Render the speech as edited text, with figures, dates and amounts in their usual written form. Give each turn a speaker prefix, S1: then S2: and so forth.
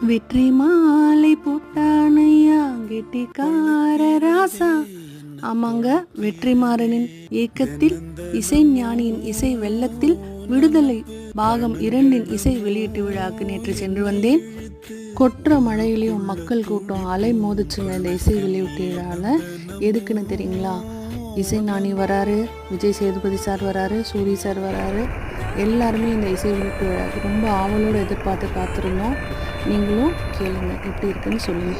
S1: வெற்றி மாலை போட்டானையா கெட்டிக்கார ராசா. ஆமாங்க, வெற்றிமாறனின் இயக்கத்தில் இசை ஞானியின் இசை வெள்ளத்தில் விடுதலை பாகம் 2 இசை வெளியீட்டு விழாவுக்கு நேற்று சென்று வந்தேன். கொற்ற மழையிலையும் மக்கள் கூட்டம் அலை மோதிச்சுங்க இந்த இசை வெளியீட்டு விழாவில். எதுக்குன்னு தெரியுங்களா? இசை ஞானி வராரு, விஜய் சேதுபதி சார் வராரு, சூரி சார் வராரு. எல்லாருமே இந்த இசை வெளியீட்டு விழாவுக்கு ரொம்ப ஆவலோடு எதிர்பார்த்து காத்திருந்தோம். நீங்களும் கேளுங்க, எப்படி இருக்குன்னு சொல்லுங்க.